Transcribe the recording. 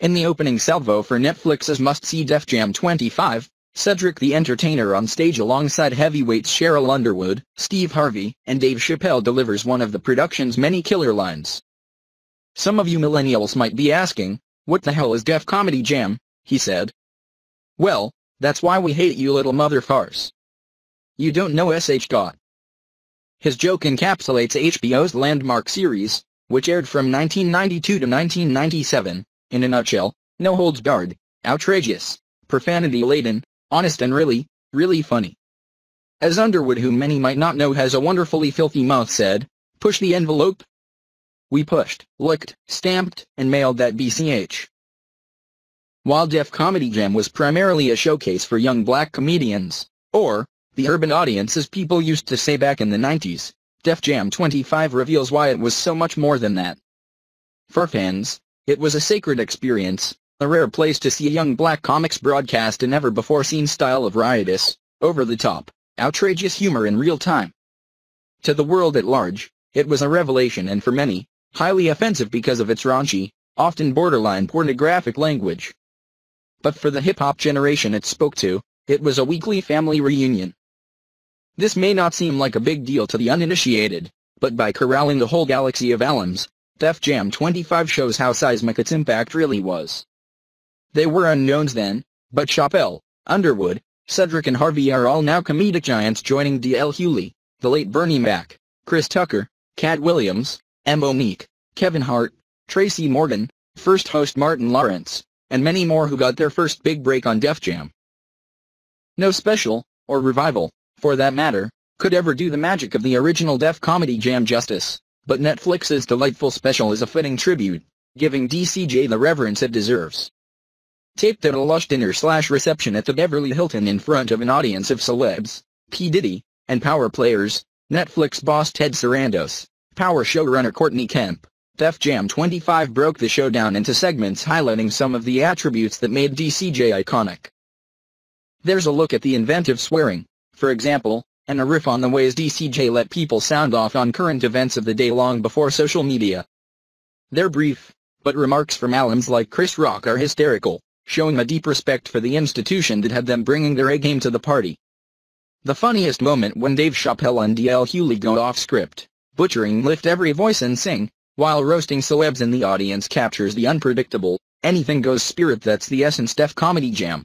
In the opening salvo for Netflix's must-see Def Jam 25, Cedric the Entertainer on stage alongside heavyweights Sheryl Underwood, Steve Harvey, and Dave Chappelle delivers one of the production's many killer lines. "Some of you millennials might be asking, what the hell is Def Comedy Jam?" he said. "Well, that's why we hate you little motherfuckers. You don't know sh. His joke encapsulates HBO's landmark series, which aired from 1992 to 1997, in a nutshell: no holds barred, outrageous, profanity-laden, honest and really, really funny. As Underwood, whom many might not know has a wonderfully filthy mouth, said, "Push the envelope." We pushed, licked, stamped, and mailed that BCH. While Def Comedy Jam was primarily a showcase for young black comedians, or the urban audience as people used to say back in the 90s, Def Jam 25 reveals why it was so much more than that. For fans, it was a sacred experience, a rare place to see young black comics broadcast a never-before-seen style of riotous, over-the-top, outrageous humor in real time. To the world at large, it was a revelation, and for many, highly offensive because of its raunchy, often borderline pornographic language. But for the hip-hop generation it spoke to, it was a weekly family reunion. This may not seem like a big deal to the uninitiated, but by corralling the whole galaxy of alums, Def Jam 25 shows how seismic its impact really was. They were unknowns then, but Chappelle, Underwood, Cedric and Harvey are all now comedic giants, joining D.L. Hewley, the late Bernie Mac, Chris Tucker, Cat Williams, M. Monique, Kevin Hart, Tracy Morgan, first host Martin Lawrence, and many more who got their first big break on Def Jam. No special, or revival, for that matter, could ever do the magic of the original Def Comedy Jam justice, but Netflix's delightful special is a fitting tribute, giving DCJ the reverence it deserves. Taped at a lush dinner/reception at the Beverly Hilton in front of an audience of celebs, P. Diddy, and power players, Netflix boss Ted Sarandos, Power showrunner Courtney Kemp, Def Jam 25 broke the show down into segments highlighting some of the attributes that made DCJ iconic. There's a look at the inventive swearing, for example, and a riff on the ways DCJ let people sound off on current events of the day long before social media. They're brief, but remarks from alums like Chris Rock are hysterical, showing a deep respect for the institution that had them bringing their A-game to the party. The funniest moment when Dave Chappelle and D.L. Hewley go off script, butchering "lift every voice and sing," while roasting celebs in the audience, captures the unpredictable, anything-goes spirit that's the essence Def Comedy Jam.